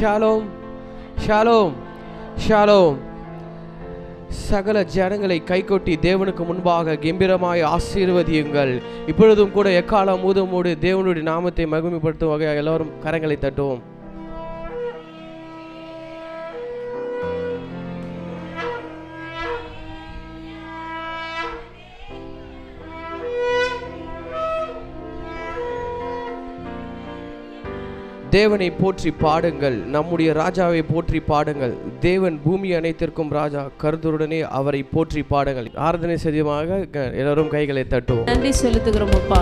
Shalom Shalom Shalom. சகல ஜனங்களை கைகொட்டி தேவனுக்கு முன்பாக கம்பீரமாய் ஆசீர்வதியுங்கள். இப்பொழுதும் கூட எக்காலம் ஊதமோடு தேவனுடைய நாமத்தை மகிமைப்படுத்தும் வகையாக எல்லோரும் கரங்களை தட்டுவோம். தேவனை போற்றி பாடுங்கள், நம்முடைய ராஜாவை போற்றி பாடுங்கள். தேவன் பூமி அனைத்திற்கும் ராஜா, கருத்துடனே அவரை போற்றி பாடுங்கள். ஆராதனை சதியமாக எல்லாரும் கைகளை தட்டுவோம். நன்றி செலுத்துகிறோம் அப்பா.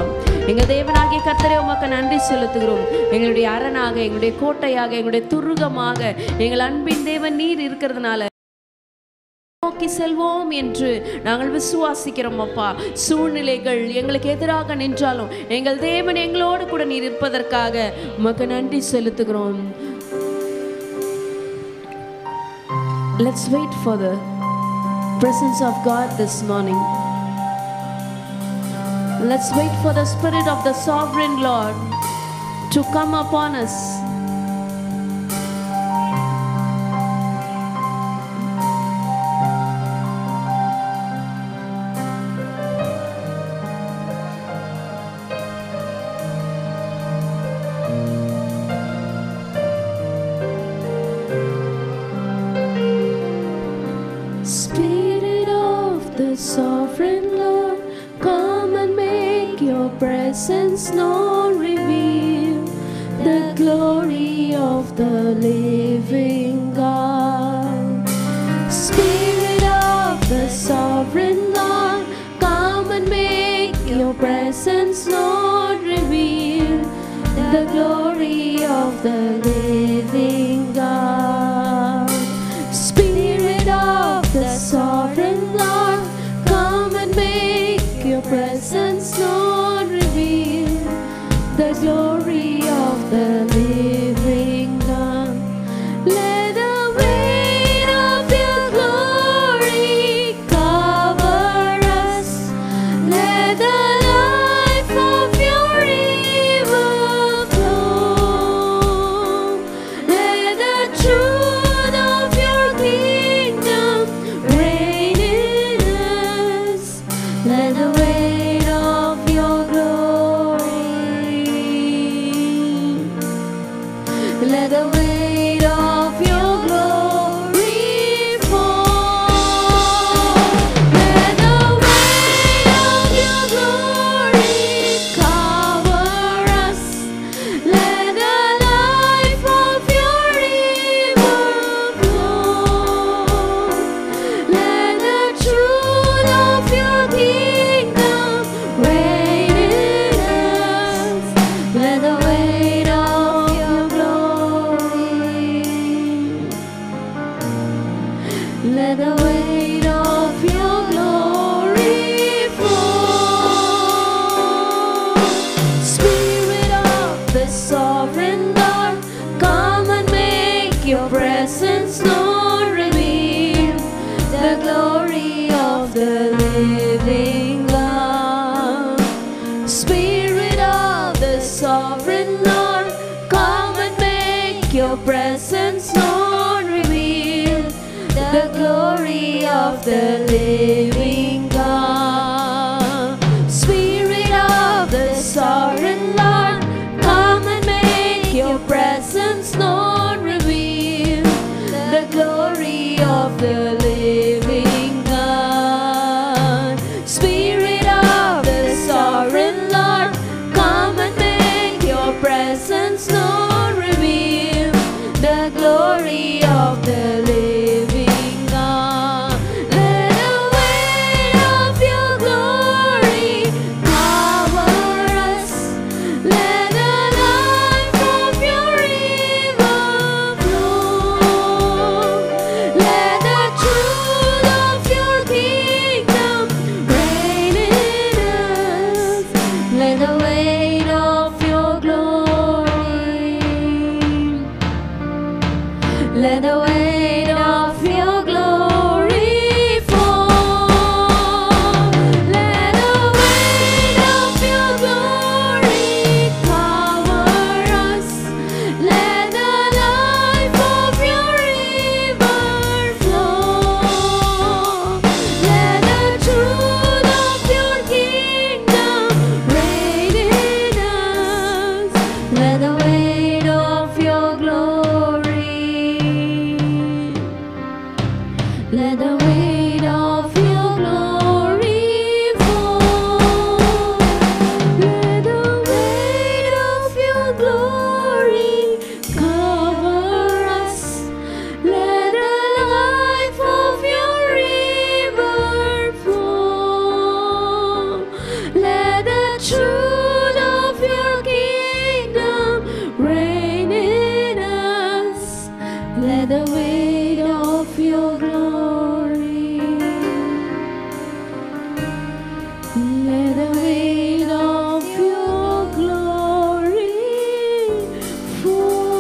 எங்க தேவனாகிய கர்த்தரே உமக்கு நன்றி செலுத்துகிறோம். எங்களுடைய அரணாக, எங்களுடைய கோட்டையாக, எங்களுடைய துருகமாக எங்கள் அன்பின் தேவன் நீர் இருக்கிறதுனால நோக்கி செல்வோம் என்று நாங்கள் விசுவாசிக்கிறோம் அப்பா. சூழ்நிலைகள் எங்களுக்கு எதிராக நின்றாலும் எங்கள் தேவன் எங்களோடு கூட நீர் இருப்பதற்காக உமக்கு நன்றி செலுத்துகிறோம். Let's wait for the presence of God this morning. Let's wait for the Spirit of the Sovereign Lord to come upon us. Spirit of the Sovereign Lord, come and make your presence known. Reveal the glory of the living God. Spirit of the Sovereign Lord, come and make your presence known. Reveal the glory of the living God. Spirit of the Sovereign Lord, come and make your presence known. Reveal the glory of the living God. Let the weight of your glory cover us. Let the life of your river flow. Let the truth of your kingdom reign in us. Let the weight of your glory, let the weight of your glory fall. Let the weight of your glory cover us. Let the life of your river flow. Let the truth of your kingdom reign in us. Let the weight of your glory, let the weight of your glory fall. Spirit of the Sovereign Lord, come and make your presence known. Reveal the glory of the living God. Spirit of the Sovereign Lord, come and make your presence known. Reveal the glory of the living God. Spirit of the Sovereign Lord, come and make your presence known. Reveal the glory of the living God. Spirit of the Sovereign Lord, come and make your presence known. Reveal the glory of the living God. Let the Let the weight of your glory fall. Let the weight of your glory cover us. Let the life of your river flow. Let the truth of your kingdom reign in us. Let the weight of your glory, let the weight of your glory fall.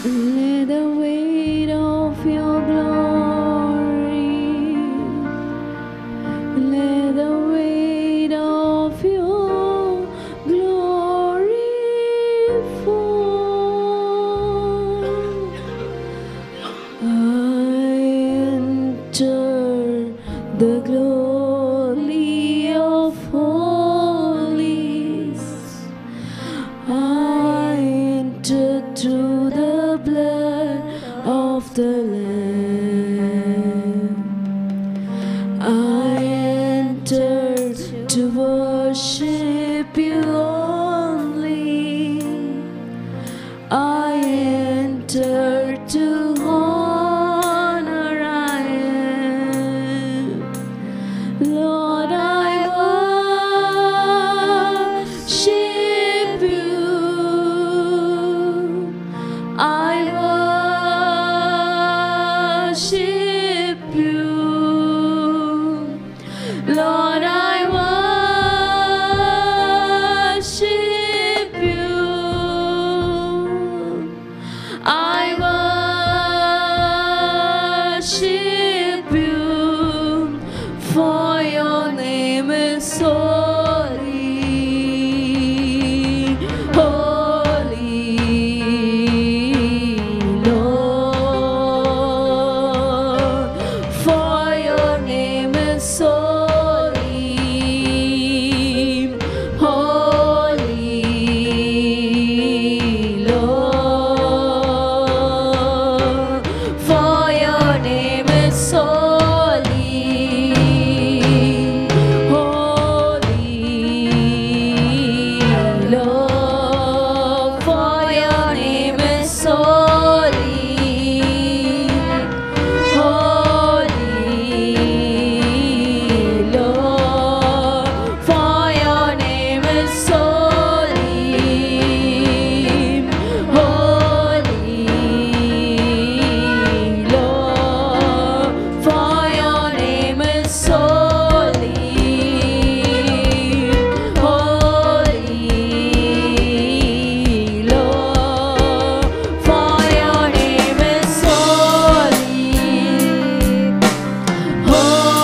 Let the weight of your glory, let the weight of your glory fall. I enter the glory of holies. I enter through the blood of the Lamb. I enter to worship you only. I enter to honor I am. Lord, I worship you. I worship you. Lord, I worship you. I worship you, for your name is holy, holy, Lord, for your name is holy, holy, Lord, for your name is holy, holy, Lord, for your name is holy, holy, Lord, for your name is holy, holy, Lord, for your name is holy, holy, Lord, for your name is holy,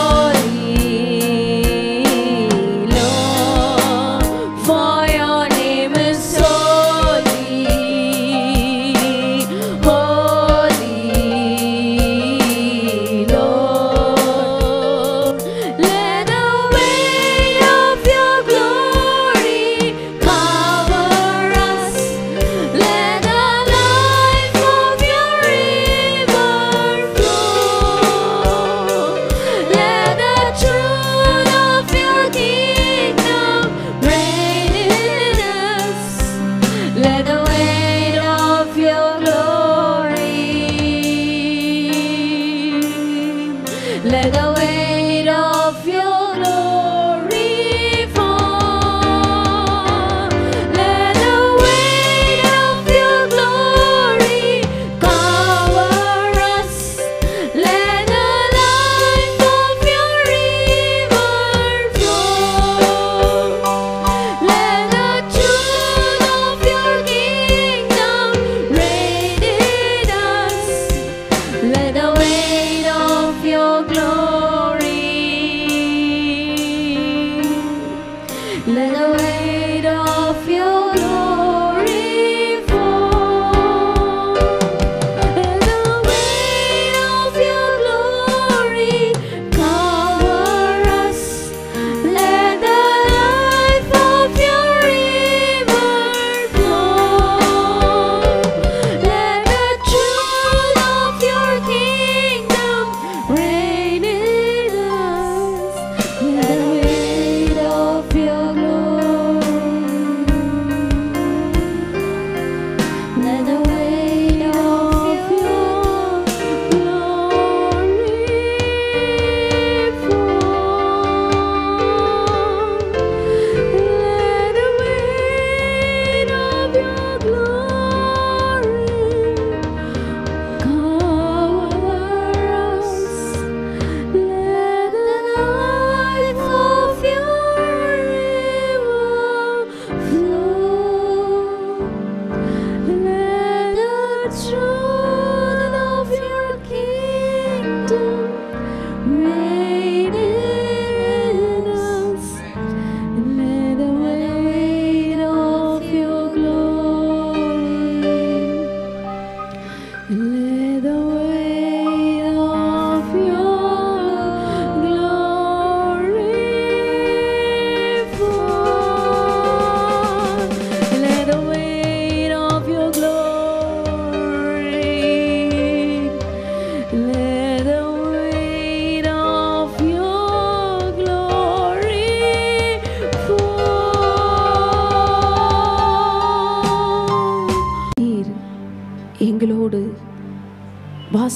holy, Lord, for your name is holy, holy, Lord. Let the weight of your glory cover us. Let the life of your river flow. Let the truth of your kingdom reign in us. Let the weight of your glory, let the weight of your glory fall. Let the weight of your glory cover us. Let the life of your river flow. Let the truth of your kingdom reign in us. Let the weight of your glory, let the weight of your glory fall. Let the weight of your glory cover us. Let the life of your river flow. Let the truth of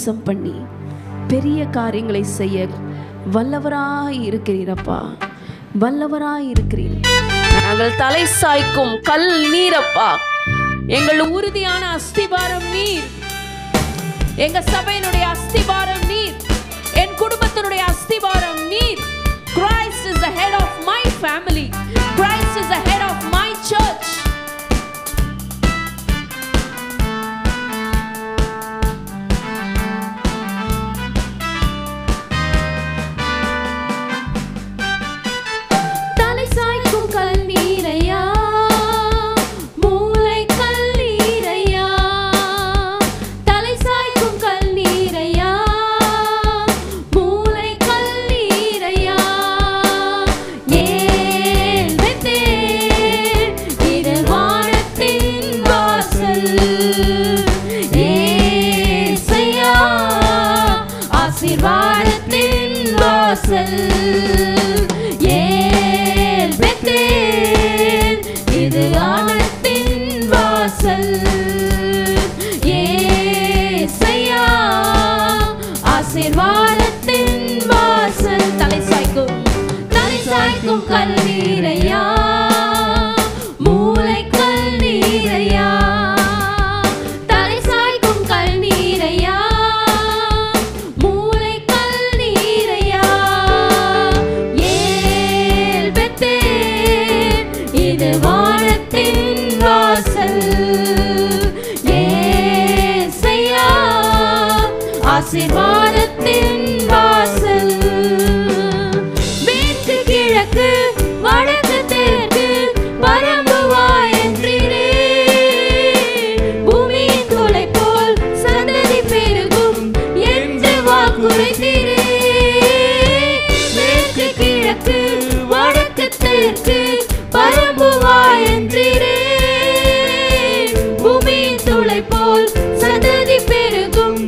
வாசம் பண்ணி பெரிய காரியங்களை செய்ய வல்லவராய் இருக்கிறீரப்பா, வல்லவராய் இருக்கிறீர். நாங்கள் தலை சாய்க்கும் கல் நீரப்பா, எங்கள் உறுதியான அஸ்திபாரம் நீர், எங்க சபையினுடைய அஸ்திபாரம் நீர், என் குடும்பத்தினுடைய அஸ்திபாரம் நீர். Christ is the head of my family. Christ is the head of my church. தலை சாய்க்கும் கல் நீரையா, மூளை கல் நீரையா, தலை சாய்க்கும் கல் நீரையா, மூளை கல் நீரையா. ஏல் பெத்தேல் இது வானத்தின் வாசல், ஏசையா ஆசீர்வாதத்தின் வாசல். ஏல் பெத்தேல் இது வானத்தின் வாசல், ஏசையா ஆசீர்வாதத்தின் வாசல். தலை சாய்க்கும் கல் நீரையா, மூளை கல் நீரையா, தலை சாய்க்கும் கல் நீரையா, மூளை கல் நீரையா. ஏல் பெத்தேல் இது வானத்தின் வாசல், ஏசையா ஆசீர்வாதத்தின் வாசல். மேற்கு கிழக்கு வடக்கு தெற்கு பரம்புவாய் என்றீரே, பூமியின் துளை போல் சந்ததி பெருகும் என்று வாக்குரைத்தீரே. மேற்கு கிழக்கு வடக்கு தெற்கு பரம்புவாய் என்றீரே, பூமியின் துளை போல் சந்ததி பெருகும்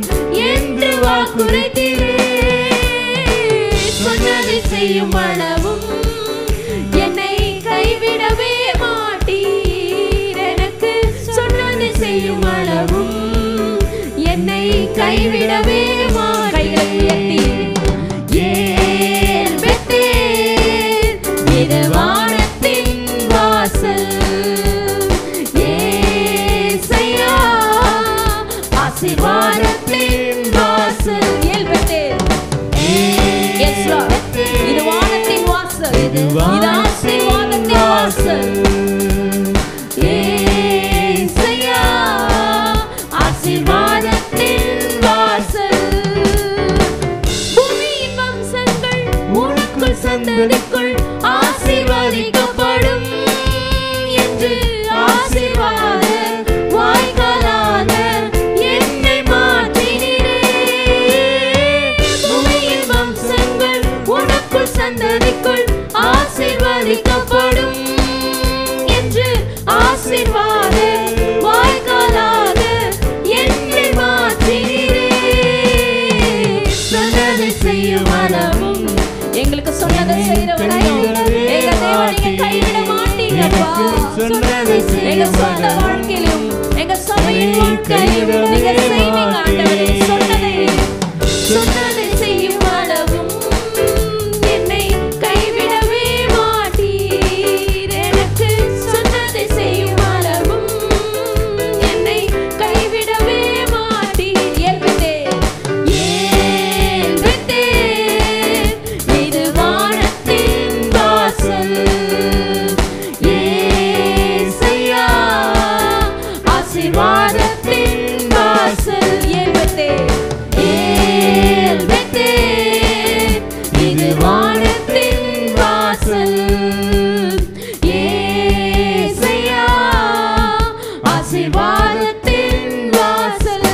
என்று வாக்குரைத்தீரே. சொன்னதை செய்யும் அளவும் என்னை கைவிடவே மாட்டீர், எனக்கு சொன்னதை செய்யும் அளவும் என்னை கைவிடவே மாட்டீர். ஏல் பெத்தேல் இது வானத்தின் வாசல், ஏசையா ஆசீர்வாதத்தின் வாசல். ஏல் பெத்தேல் இது வானத்தின் வாசல், இது ஆசீர்வாதத்தின் வாசல். ஏசையா ஆசீர்வாதத்தின் வாசல். பூமியின் வம்சங்கள் உனக்குள் சந்ததிக்குள் ஆசீர்வதிக்கப்படும் என்று ஆசீர்வாத வாய்க்காலான என்னை மாற்றினீரே. பூமியின் வம்சங்கள் உனக்குள் சந்ததிக்குள் ஆசீர்வதிக்கப்படும் என்று ஆசீர்வாத வாய்க்காலாக என்னை மாற்றினீரே. சொன்னதை செய்யும் அளவும் எங்களுக்கு சொன்னதை செய்கிறவராய் எங்க தேவன் நீங்க கைவிட மாட்டீங்கப்பா. எங்க சொந்த வாழ்க்கையிலும் எங்க சபையின் வாழ்க்கையிலும் நீங்க செய்வீங்க ஆண்டவரே. சொன்னதை செய்யும் அளவும் என்னை கைவிடவே மாட்டீர், எனக்கு சொன்னதை செய்யும் அளவும் என்னை கைவிடவே மாட்டீர். ஏல் பெத்தேல் இது வானத்தின் வாசல், ஏசையா ஆசீர்வாதத்தின் வாசல். ஏல் பெத்தேல் இது வானத்தின் வாசல், ஏசையா ஆசீர்வாதத்தின் வாசல்.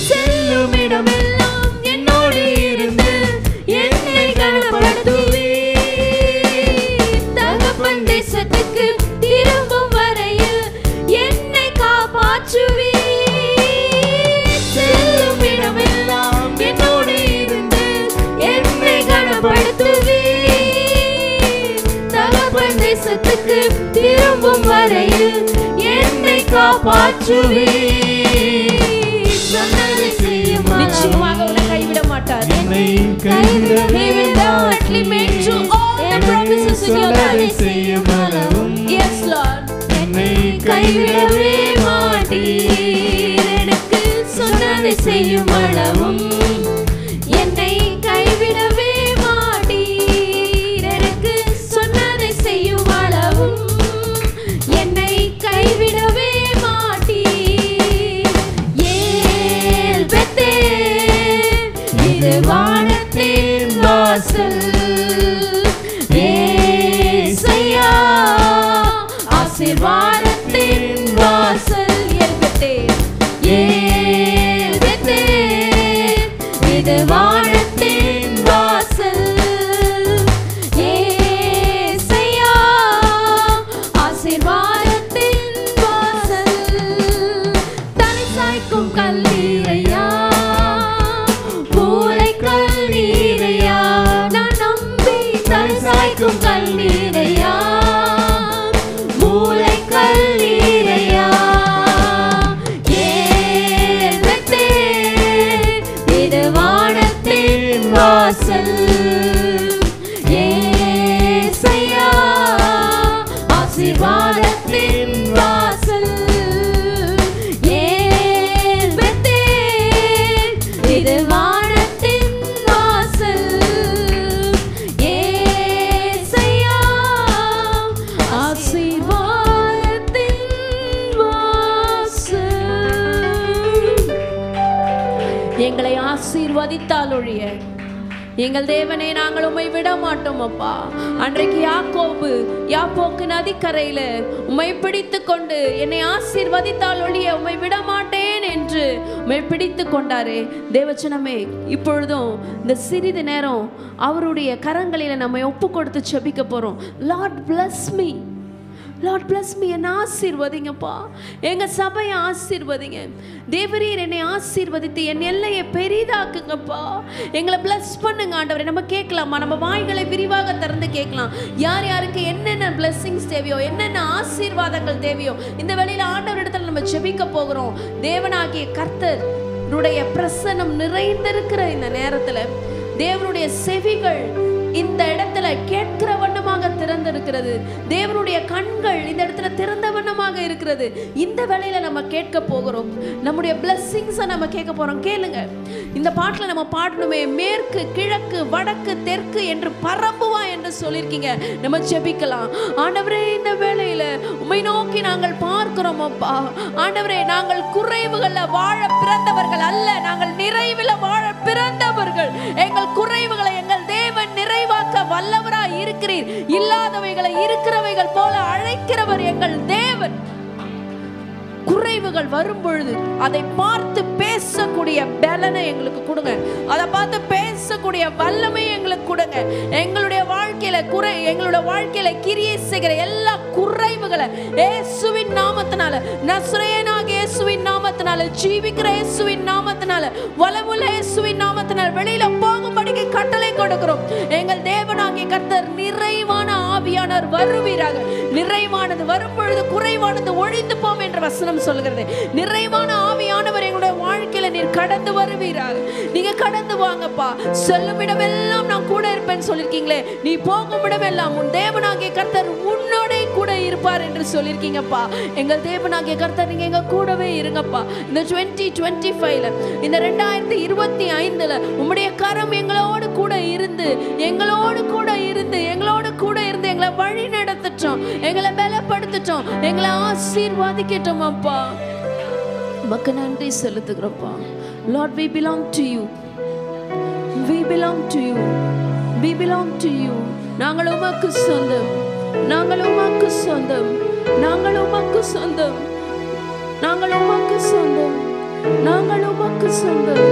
செல்லும் இடமெல்லாம் என்னோடு இருந்து என்னை கனப்படுத்துவீர், தகப்பன் தேசத்துக்கு திரும்பும் வரையில் என்னை காப்பாற்றுவீர். செல்லும் இடமெல்லாம் என்னோடு இருந்து என்னை கனப்படுத்துவீர், தகப்பன் தேசத்துக்கு திரும்பும் வரையில் என்னை காப்பாற்றுவீர். சொன்னதை சொன்னதை செய்யும் அளவும் என்னை கைவிடவே மாட்டீர். எனக்கு சொன்னதை செய்யும் அளவும் என்னை கைவிடவே மாட்டீர். ஏல் பெத்தேல் இது வானத்தின் வாசல். ஏசையா ஆசீர்வாதத்தின் வாசல். ஏல் பெத்தேல் ஏல் பெத்தேல் இது வானத்தின் வாசல். ஏசையா ஆசீர்வாதத்தின் வாசல். தலை சாய்க்கும் கல்லீரையா பூலை கல்லீரையா நான் நம்பி தலை சாய்க்கும் கல்லீரையா மூலை கல்லீரையா. ஏல் பெத்தேல் இது வானத்தின் வாசல். ஏசையா ஆசீர்வாதத்தின் வாசல். ஏல் பெத்தேல் இது வானத்தின் வாசல். ஏசையா ஆசீர்வாதத்தின் வாசல். எங்களை ஆசீர்வதித்தால் ஒழிய எங்கள் தேவனே நாங்கள் உம்மை விட மாட்டோம் அப்பா. அன்றைக்கு யாப்போக்கு நதிக்கரையில உம்மை பிடித்து கொண்டு என்னை ஆசீர்வதித்தால் ஒழிய உம்மை விட மாட்டேன் என்று உம்மை பிடித்து கொண்டாரே தேவச்சனமே, இப்பொழுதும் இந்த சிறிது நேரம் அவருடைய கரங்களில நம்மை ஒப்பு கொடுத்து செபிக்க போறோம். Lord bless me, Lord bless me, என்னை ஆசீர்வதிங்கப்பா. எங்கள் சபையை ஆசீர்வதிங்க தேவரீர். என்னை ஆசீர்வதித்து என் எல்லையை பெரிதாக்குங்கப்பா. எங்களை bless பண்ணுங்க ஆண்டவரே. நம்ம கேட்கலாமா? நம்ம வாய்களை விரிவாக திறந்து கேட்கலாம். யார் யாருக்கு என்னென்ன blessings தேவையோ, என்னென்ன ஆசீர்வாதங்கள் தேவையோ இந்த வேளையில ஆண்டவரிடத்தில் நம்ம ஜெபிக்க போகிறோம். தேவனாகிய கர்த்தருடைய பிரசன்னம் நிறைந்திருக்கிற இந்த நேரத்தில் தேவனுடைய செவிகள் இந்த இடத்துல கேட்கிற வண்ணமாக திறந்திருக்கிறது. தேவனுடைய கண்கள் இந்த இடத்துல திறந்த வண்ணமாக இருக்கிறது. இந்த வேளையில நம்ம கேட்க போகிறோம். நம்முடைய blessings நம்ம கேட்க போறோம். கேளுங்க. இந்த பாட்டுல நம்ம பாடணுமே, மேற்கு கிழக்கு வடக்கு தெற்கு என்று பரம்புவா என்று சொல்லியிருக்கீங்க. நம்ம ஜெபிக்கலாம். ஆண்டவரே, இந்த வேளையில உம்மை நோக்கி நாங்கள் பார்க்கிறோம் அப்பா. ஆண்டவரே, நாங்கள் குறைவுகள்ல வாழ பிறந்தவர்கள் அல்ல, நாங்கள் நிறைவில் வாழ பிறந்தவர்கள். எங்கள் குறைவுகளை எங்கள் தேவன் நிறைவாக்க வல்லவராய் இருக்கிறீர். இல்லாதவைகளை இருக்கிறவைகள் போல அழைக்கிறவர் எங்கள் தேவன். குறைவுகள் வரும் பொழுது அதை பார்த்து பேசக்கூடிய பலனை எங்களுக்கு கொடுங்க. அதை பார்த்து பேசக்கூடிய வல்லமை எங்களுக்கு கொடுங்க. எங்களுடைய வாழ்க்கையில எங்களுடைய வாழ்க்கையில கிரியை செய்கிற எல்லா குறைவுகளை இயேசுவின் நாமத்தினால, நசரேயனாகிய இயேசுவின் நாமத்தினால, ஜீவிக்கிற இயேசுவின் நாமத்தினால, வல்லமுள்ள இயேசுவின் நாமத்தினால வெளியில போகும்படிக்கு கட்டளை கொடுக்கிறோம். எங்கள் தேவனாகிய கர்த்தர் நிறைவான ஆவியானவர் வருவீராக. நிறைவானது வரும் பொழுது குறைவானது ஒழிந்து போம் என்ற வசனம் சொல்கிறது. நிறைவான ஆவியானவர் எங்களுடைய வாழ்க்கையில நீர் கடந்து வருவீராக. நீங்க கடந்து வாங்கப்பா. செல்லும் இடமெல்லாம் நான் கூட இருப்பேன்னு சொல்லிருக்கீங்களே, நீ போகும் இடமெல்லாம் உன் தேவனாகிய கர்த்தர் உன்னோட கூட இருப்பார் என்று சொல்லிருக்கீங்கப்பா. எங்கள் தேவனாகிய கர்த்தர் நீங்க எங்க கூடவே இருங்கப்பா. இந்த 2025ல, இந்த 2025ல உம்முடைய கரம் எங்களோடு கூட இருந்து எங்களை வழி நடத்தட்டும், எங்களை பலப்படுத்தட்டும், எங்களை ஆசீர்வதிக்கட்டும் அப்பா. உமக்கு நன்றி செலுத்துகிறோம்ப்பா. Lord, we belong to you. We belong to you. We belong to you. நாங்கள் உமக்கு சொந்தம். நாங்கள் உமக்கு சொந்தம். நாங்கள் உமக்கு சொந்தம். நாங்கள் உமக்கு சொந்தம். நாங்கள் உமக்கு சொந்தம்.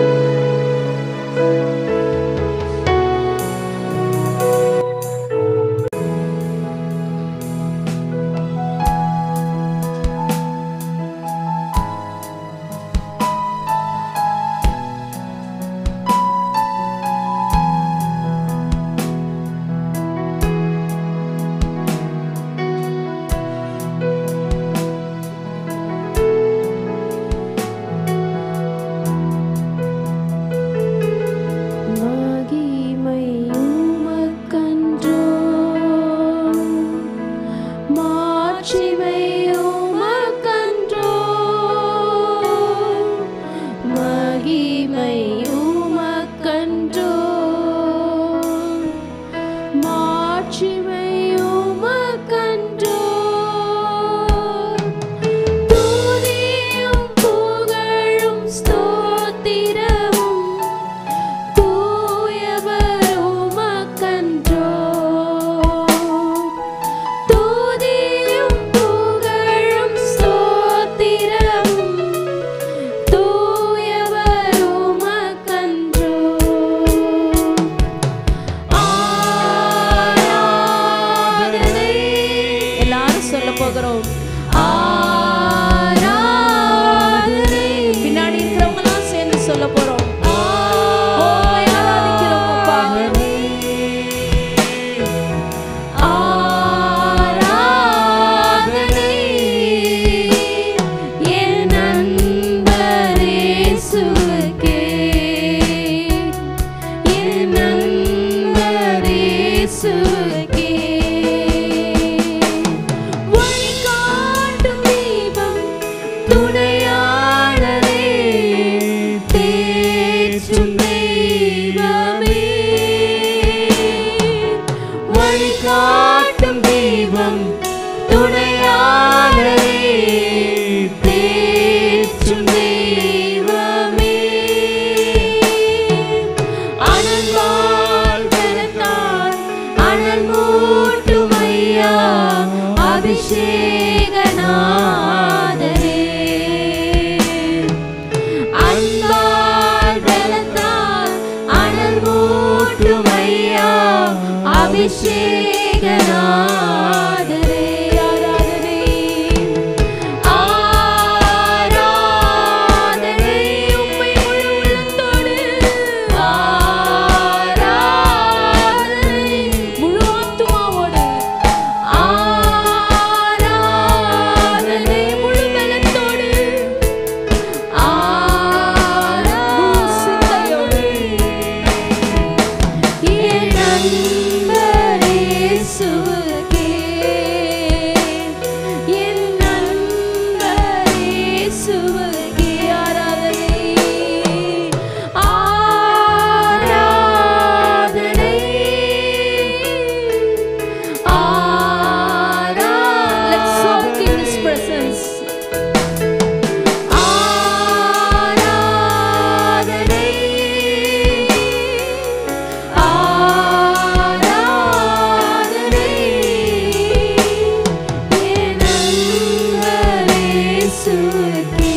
அபிஷேகநாதரே ஆராதனை ஆராதனை உம்மை முழு உள்ளத்தோடு ஆராதனை முழு ஆத்துமாவோடு ஆராதனை முழு பலத்தோடு முழு சிந்தையோடு என் நண்பர் இயேசுவுக்கே என் நண்பர் இயேசுவுக்கே ஆராதனை ஆராதனை Let's soak in His presence. ஆராதனை ஆராதனை என் நண்பர் இயேசுவுக்கே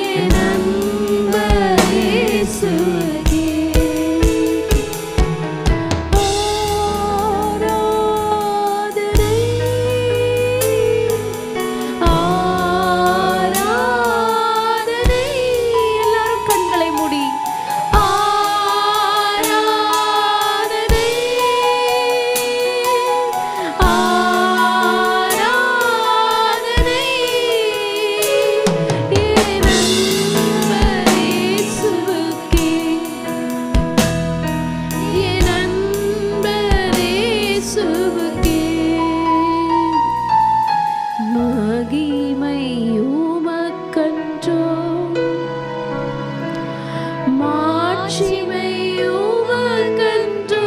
என் நண்பர் இயேசுவுக்கே ஆராதனை ஆராதனை எல்லாரும் கண்களை மூடி ஆராதனை ஆராதனை என் நண்பர் இயேசுவுக்கே என் நண்பர் இயேசுவுக்கே மகிமை உமக்கன்றோ மாட்சிமை உமக்கன்றோ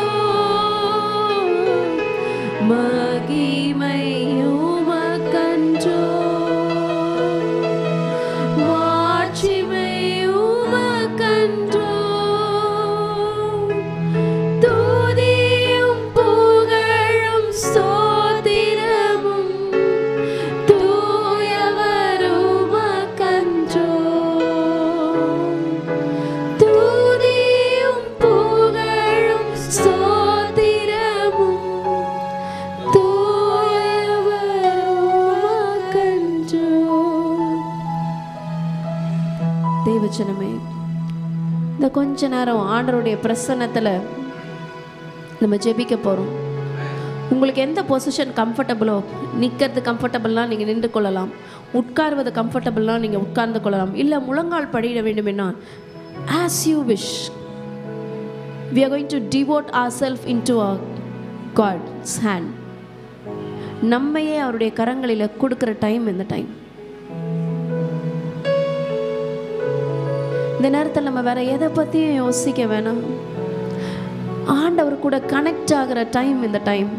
மகிமை உமக்கன்றோ மாட்சிமை உமக்கன்றோ துதியும் புகழும் ஸ்தோத்திரமும் தூயவர் உமக்கன்றோ துதியும் புகழும் ஸ்தோத்திரமும் தூயவர் உமக்கன்றோ. தேவச்சனமே, இந்த கொஞ்ச நேரம் ஆண்டவருடைய பிரசன்னத்துல நம்ம ஜெபிக்க போறோம். உங்களுக்கு எந்த பொசிஷன் கம்ஃபர்டபுளோ, நிற்கிறது கம்ஃபர்டபுள்லாம் நீங்கள் நின்று கொள்ளலாம், உட்கார்வது கம்ஃபர்டபுள்லாம் நீங்கள் உட்கார்ந்து கொள்ளலாம், இல்லை முழங்கால் படியிட வேண்டுமென்னா as you wish. We are going to devote ourselves into our God's hand. நம்மையே அவருடைய கரங்களில் கொடுக்குற டைம் இந்த டைம். இந்த நேரத்தில் நம்ம வேற எதை பற்றியும் யோசிக்க வேணாம். ஆண்டவர் கூட கனெக்ட் ஆகிற டைம் இந்த டைம்.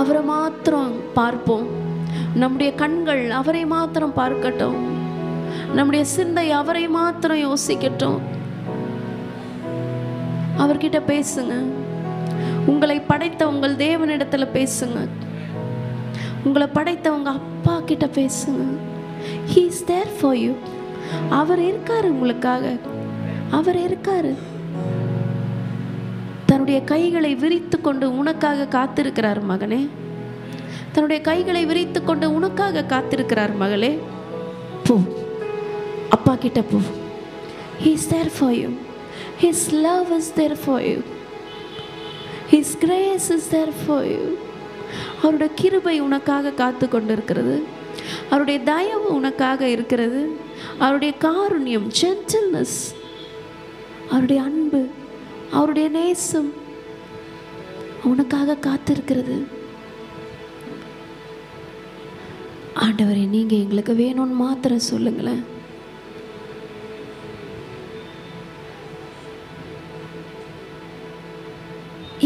அவரை மாத்திரம் பார்ப்போம். நம்முடைய கண்கள் அவரை மாத்திரம் பார்க்கட்டும். நம்முடைய சிந்தை அவரை மாத்திரம் யோசிக்கட்டும். அவர்கிட்ட பேசுங்க. உங்களை படைத்த உங்கள் தேவனிடத்துல பேசுங்க. உங்களை படைத்த உங்க அப்பா கிட்ட பேசுங்க. He is there for you. அவர் இருக்காரு உங்களுக்காக. அவர் இருக்காரு. தன்னுடைய கைகளை விரித்து கொண்டு உனக்காக காத்திருக்கிறார் மகனே. தன்னுடைய கைகளை விரித்து கொண்டு உனக்காக காத்திருக்கிறார் மகளே. போ, அப்பா கிட்ட போ. He is there for you. His love is there for you. His grace is there for you. அவருடைய கிருபை உனக்காக காத்து கொண்டிருக்கிறது. அவருடைய தயவு உனக்காக இருக்கிறது. அவருடைய காருண்யம், ஜென்டில்னஸ், அவருடைய அன்பு, அவருடைய நேசம் உனக்காக காத்திருக்கிறது. ஆண்டவரே, நீங்க எங்களுக்கு வேணும்னு மாத்திரம் சொல்லுங்களேன்.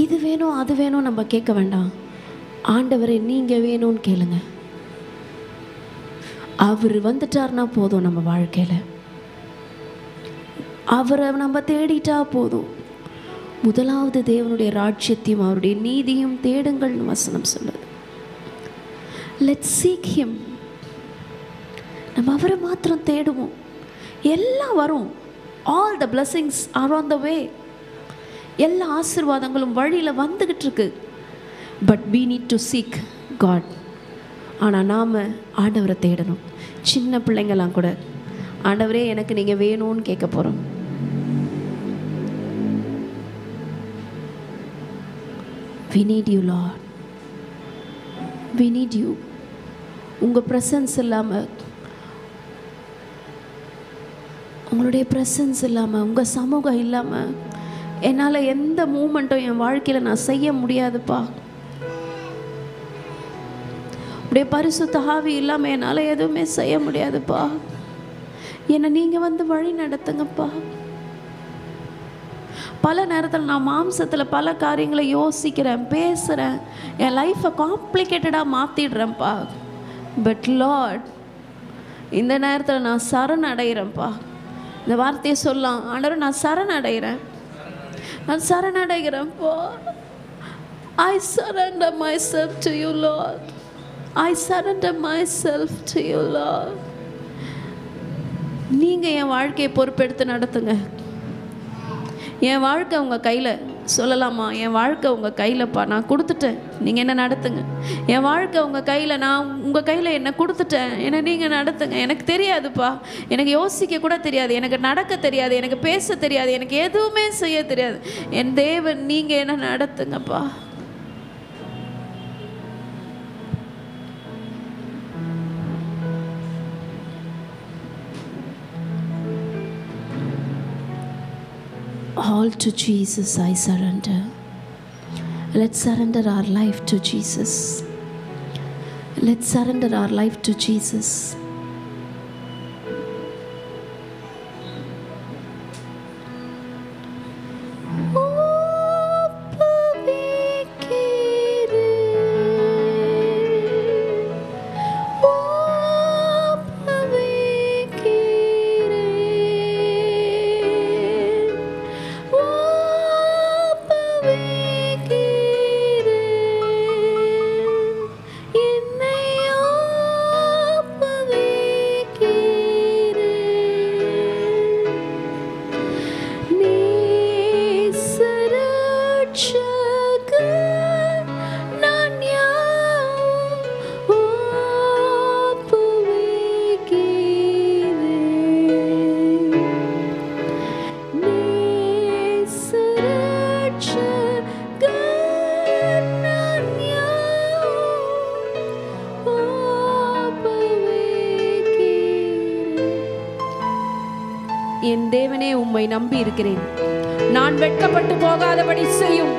இது வேணும் அது வேணும் நம்ம கேட்க வேண்டாம். ஆண்டவரே, நீங்க வேணும்னு கேளுங்க. அவர் வந்துட்டார்னா போதும். நம்ம வாழ்க்கையில அவரை நம்ம தேடிட்டா போதும். முதலாவது தேவனுடைய ராஜ்யத்தையும் அவருடைய நீதியும் தேடுங்கள்னு வசனம் சொல்லுது. Let's seek him. நம்ம அவரை மாத்திரம் தேடுவோம். எல்லாம் வரும். All the blessings are on the way. எல்லா ஆசீர்வாதங்களும் வழியில் வந்துக்கிட்டு இருக்கு. But we need to seek God. ஆனால் நாம் ஆண்டவரை தேடணும். சின்ன பிள்ளைங்களாம் கூட ஆண்டவரே எனக்கு நீங்கள் வேணும்னு கேட்க போகிறோம். we need you Lord, we need you. உங்கள் ப்ரெசன்ஸ் இல்லாமல், உங்களுடைய ப்ரெசன்ஸ் இல்லாமல், உங்கள் சமூகம் இல்லாமல் என்னால் எந்த மூமெண்ட்டும் என் வாழ்க்கையில் நான் செய்ய முடியாதுப்பா. அப்படியே பரிசுத்த ஆவி இல்லாமல் என்னால் எதுவுமே செய்ய முடியாதுப்பா. என்னை நீங்கள் வந்து வழி நடத்துங்கப்பா. பல நேரத்தில் நான் மாம்சத்தில் பல காரியங்களை யோசிக்கிறேன், பேசுகிறேன், என் லைஃப்பை காம்ப்ளிகேட்டடாக மாற்றிடுறேன்ப்பா. பட் லார்ட், இந்த நேரத்தில் நான் சரணடைகிறேன்ப்பா. இந்த வார்த்தையை சொல்லலாம், ஆண்டவர் நான் சரணடைகிறேன், நான் சரணடைகிறேன்ப்பா. I surrender myself to you Lord, I surrender myself to you Lord. நீங்கள் என் வாழ்க்கையை பொறுப்பெடுத்து நடத்துங்க. என் வாழ்க்கை உங்கள் கையில். சொல்லலாமா, என் வாழ்க்கை உங்கள் கையிலப்பா, நான் கொடுத்துட்டேன், நீங்கள் என்ன நடத்துங்க. என் வாழ்க்கை உங்கள் கையில், நான் உங்கள் கையில் என்னை கொடுத்துட்டேன், என்னை நீங்கள் நடத்துங்க. எனக்கு தெரியாதுப்பா, எனக்கு யோசிக்க கூட தெரியாது, எனக்கு நடக்க தெரியாது, எனக்கு பேச தெரியாது, எனக்கு எதுவுமே செய்ய தெரியாது. என் தேவன் நீங்கள் என்ன நடத்துங்கப்பா. All to Jesus I surrender. Let's surrender our life to Jesus. Let's surrender our life to Jesus. என் தேவனே உம்மை நம்பி இருக்கிறேன், நான் வெட்கப்பட்டு போகாதபடி செய்யும்.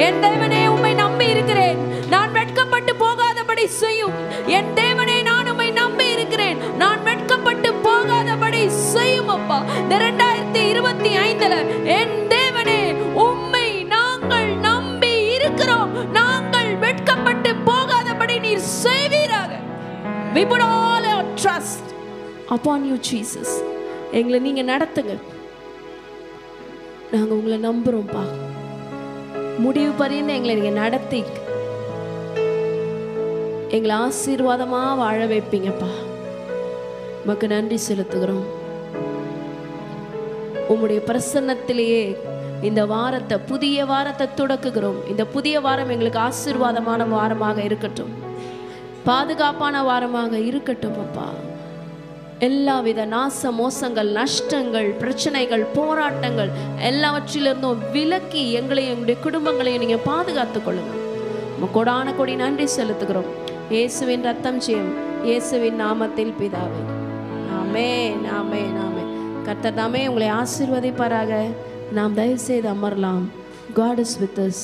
என் தேவனே உம்மை நம்பி இருக்கிறேன், நான் வெட்கப்பட்டு போகாதபடி செய்யும். என் தேவனே நான் உம்மை நம்பி இருக்கிறேன், நான் வெட்கப்பட்டு போகாதபடி செய்யும் அப்பா. 2025 என் தேவனே உம்மை நாங்கள் நம்பி இருக்கிறோம், நாங்கள் வெட்கப்பட்டு போகாதபடி நீர் செய்வீராக. We put all our trust upon you Jesus. எங்களை நீங்க நடத்துங்க, நாங்க உங்களை நம்புறோம்ப்பா. முடிவு பரியந்த எங்களை நீங்க நடத்தி எங்களை ஆசீர்வாதமா வாழ வைப்பீங்கப்பா. உமக்கு நன்றி செலுத்துகிறோம். உம்முடைய பிரசன்னத்திலேயே இந்த வாரத்தை, புதிய வாரத்தை தொடக்குகிறோம். இந்த புதிய வாரம் எங்களுக்கு ஆசீர்வாதமான வாரமாக இருக்கட்டும், பாதுகாப்பான வாரமாக இருக்கட்டும் அப்பா. எல்லாவித நாச மோசங்கள், நஷ்டங்கள், பிரச்சனைகள், போராட்டங்கள் எல்லாவற்றிலிருந்தும் விலக்கி எங்களையும் எங்களுடைய குடும்பங்களையும் நீங்கள் பாதுகாத்து கொள்ளுங்க. கொடான கொடி நன்றி செலுத்துகிறோம். இயேசுவின் ரத்தம் செய்யும் இயேசுவின் நாமத்தில் பிதாவே, ஆமென், ஆமென், ஆமென். கர்த்தர் தாமே உங்களை ஆசீர்வதிப்பாராக. நாம் தயவு செய்து அமரலாம். God is with us.